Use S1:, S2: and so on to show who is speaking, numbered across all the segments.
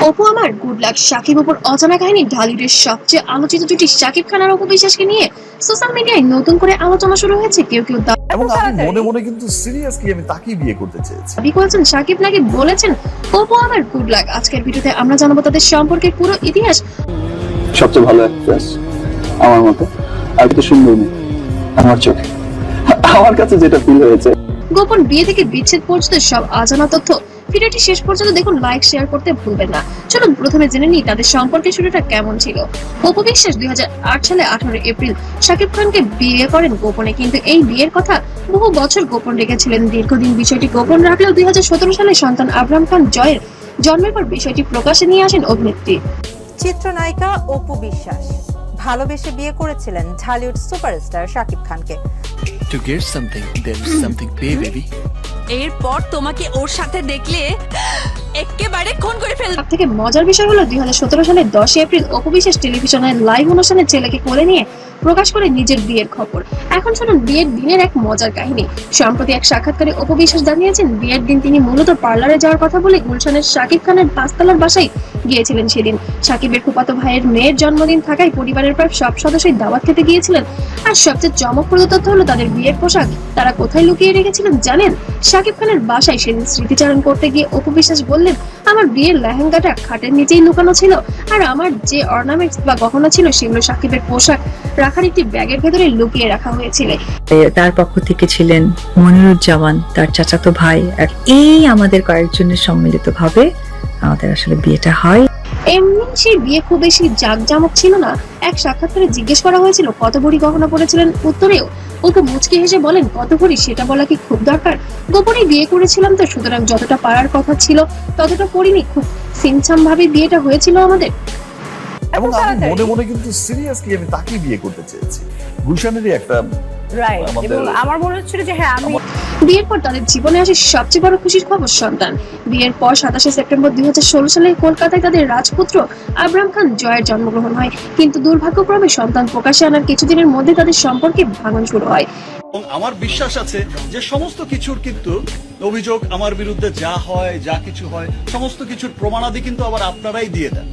S1: অপু আমার good luck Shakib উপর অজানা কাহিনী ঢালিউডের সবচেয়ে আলোচিত জুটি শাকিব খান আর অপু বিশ্বাসকে নিয়ে সোশ্যাল মিডিয়ায় নতুন করে আলোচনা শুরু হয়েছে। কেউ কেউ
S2: এবং আমি মনে মনে কিন্তু সিরিয়াসলি আমি তাকেই বিয়ে করতে চেয়েছি।
S1: দাবি করেছেন শাকিব নাকি বলেছেন অপু আমার গুড লাক। আজকের ভিডিওতে আমরা জানাবো তাদের সম্পর্কের পুরো ইতিহাস।
S3: সবচেয়ে ভালো অ্যাক্ট্রেস আমার মতে, আর তো সুন্দর মেয়ে আমার চোখে। আমার কাছে যেটা ফিল হয়েছে,
S1: গোপন বিয়ে থেকে বিচ্ছেদ পর্যন্ত সব অজানা তথ্য ভিডিওটি শেষ পর্যন্ত দেখুন, লাইক শেয়ার করতে ভুলবেন না। চলুন প্রথমে জেনে নিই তাদের সম্পর্কের শুরুটা কেমন ছিল। অপু বিশ্বাস 2008 সালে 18 এপ্রিল শাকিব খানকে বিয়ে করেন গোপনে, কিন্তু এই বিয়ের কথা বহু বছর গোপন রেখেছিলেন। দীর্ঘদিন বিষয়টি গোপন রাখলেও 2017 সালে সন্তান আবরাম খান জয়ের জন্মের পর বিষয়টি প্রকাশে নিয়ে আসেন অভিনেত্রী।
S4: চিত্রনায়িকা অপু বিশ্বাস ভালোবেসে বিয়ে করেছিলেন ঢালিউড সুপারস্টার শাকিব খানকে।
S5: To get something, there is something pay, baby.
S6: এরপর তোমাকে ওর সাথে দেখলে একেবারে খুন করে ফেলবো।
S1: সব থেকে মজার বিষয় হলো 2017 সালের 10 এপ্রিল অপু বিশ্বাস টেলিভিশনের লাইভ অনুষ্ঠানে ছেলেকে কোলে নিয়ে প্রকাশ করে নিজের বিয়ের খবর। এখন শুনুন বিয়ের দিনের এক মজার কাহিনী। সম্প্রতি এক সাক্ষাৎকারে অপু বিশ্বাস জানিয়েছেন বিয়ের দিন তিনি মূলত পার্লারে যাওয়ার কথা বলে গুলশানের শাকিব খানের 5 তলার বাসায় গিয়েছিলেন। সেদিন শাকিবের ফুফাতো ভাইয়ের মেয়ের জন্মদিন থাকায় পরিবারের প্রায় সব সদস্যই দাওয়াত খেতে গিয়েছিলেন। আর সবচেয়ে চমকপ্রদ তথ্য হলো তাদের বিয়ের পোশাক তারা কোথায় লুকিয়ে রেখেছিলেন জানেন? শাকিব খানের বাসায়। সেদিন স্মৃতিচারণ করতে গিয়ে অপু বিশ্বাস বললেন, আমার বিয়ের লেহেঙ্গাটা খাটের নিচেই লুকানো ছিল, আর আমার যে অর্নামেন্টস বা গহনা ছিল সেগুলো শাকিবের পোশাক রাখার একটি ব্যাগের ভেতরে লুকিয়ে রাখা হয়েছিল।
S7: তার পক্ষ থেকে ছিলেন মনিরুজ্জামান, তার চাচাতো ভাই, আর এই আমাদের কয়েকজনের সম্মিলিত ভাবে আমাদের আসলে বিয়েটা হয়।
S1: এমনি সেই বিয়ে খুব বেশি জাঁকজমক ছিল না। এক সাক্ষাৎকারে জিজ্ঞেস করা হয়েছিল কত ভরি গহনা পরেছিলেন, উত্তরেও অপু মুচকি হেসে বলেন, কত ভরি সেটা বলা কি খুব দরকার? গোপনে বিয়ে করেছিলাম তো, সুতরাং যতটা পারার কথা ছিল ততটা পড়িনি। খুব সিমছাম ভাবে বিয়েটা হয়েছিল আমাদের।
S2: এবং আমি মনে মনে কিন্তু সিরিয়াসলি আমি তাকেই বিয়ে করতে চেয়েছি। গুলশানেরই একটা
S8: রাইট, এবং আমার মনে হচ্ছিল যে হ্যাঁ আমি
S1: বিয়ের পর তাদের জীবনে আসে সবচেয়ে বড় খুশির খবর, সন্তান। বিয়ের পর 27 সেপ্টেম্বর 2016 সালে কলকাতায় তাদের রাজপুত্র আবরাম খান জয়ের জন্মগ্রহণ হয়। কিন্তু দুর্ভাগ্যক্রমে সন্তান প্রকাশে আনার কিছুদিনের মধ্যে তাদের সম্পর্কে ভাঙন শুরু হয়।
S9: এবং আমার বিশ্বাস আছে যে সমস্ত কিছুর কিন্তু অভিযোগ আমার বিরুদ্ধে যা হয়, যা কিছু হয়, সমস্ত কিছুর প্রমাণাদি কিন্তু আবার আপনারাই দিয়ে দেন,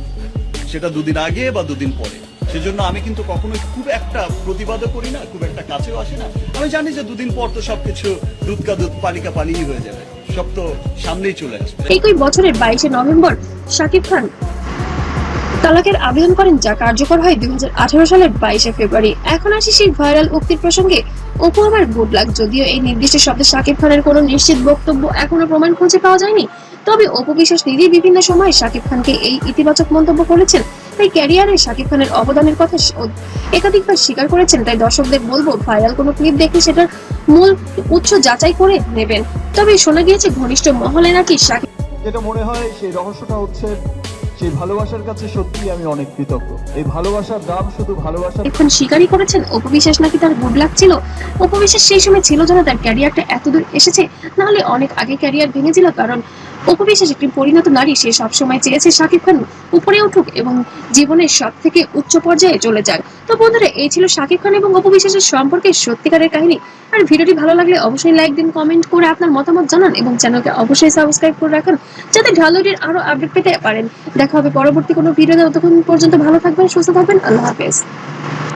S9: সেটা দুদিন আগে বা দুদিন পরে। সেজন্য আমি কিন্তু কখনোই খুব একটা প্রতিবাদও করি না, খুব একটা কাছেও আসি না। আমি জানি যে দুদিন পর তো সবকিছু দুধ কা দুধ পানি কা পানি হয়ে যাবে, সব তো সামনেই চলে আসবে।
S1: একই বছরের 22 নভেম্বর শাকিব খান তালাকের আবেদন করেন, যা কার্যকর হয় 2018 সালের 22 ফেব্রুয়ারি। এখন আসি সেই ভাইরাল উক্তির প্রসঙ্গে, অপু আমার গুড লাক। যদিও এই নির্দিষ্ট শব্দে শাকিব খানের কোনো নিশ্চিত বক্তব্য এখনো প্রমাণ খুঁজে পাওয়া যায়নি, তবে অপু বিশ্বাস নিজেই বিভিন্ন সময় শাকিব খানকে এই ইতিবাচক মন্তব্য করেছেন। তাই ক্যারিয়ারে শাকিব খানের অবদানের কথা একাধিকবার স্বীকার করেছেন। তাই দর্শকদের বলবো, ভাইরাল কোনো ক্লিপ দেখে সেটার মূল উৎস যাচাই করে নেবেন। তবে শোনা গিয়েছে ঘনিষ্ঠ মহলে নাকি শাকিব,
S10: যেটা মনে হয় সেই রহস্যটা হচ্ছে সেই ভালোবাসার কাছে সত্যি আমি অনেক কৃতজ্ঞ। এই ভালোবাসার দাম শুধু ভালোবাসা।
S1: এখন স্বীকারই করেছেন অপু বিশ্বাস নাকি তার গুড লাক ছিল। অপু বিশ্বাস সেই সময় ছিল যেন তার ক্যারিয়ারটা এতদূর এসেছে, নাহলে অনেক আগে ক্যারিয়ার ভেঙেছিল। কারণ অপু বিশ্বাস একটি পরিণত নারী, সে সবসময় চেয়েছে শাকিব খান উপরে উঠুক এবং জীবনের সব থেকে উচ্চ পর্যায়ে চলে যাক। তো বন্ধুরা, এই ছিল শাকিব খান এবং অপু বিশ্বাসের সম্পর্কে সত্যিকারের কাহিনী। আর ভিডিওটি ভালো লাগলে অবশ্যই লাইক দিন, কমেন্ট করে আপনার মতামত জানান এবং চ্যানেলকে অবশ্যই সাবস্ক্রাইব করে রাখুন যাতে ঢালিউডের আরো আপডেট পেতে পারেন। দেখা হবে পরবর্তী কোনো ভিডিওতে। ততক্ষণ পর্যন্ত ভালো থাকবেন, সুস্থ থাকবেন। আল্লাহ হাফেজ।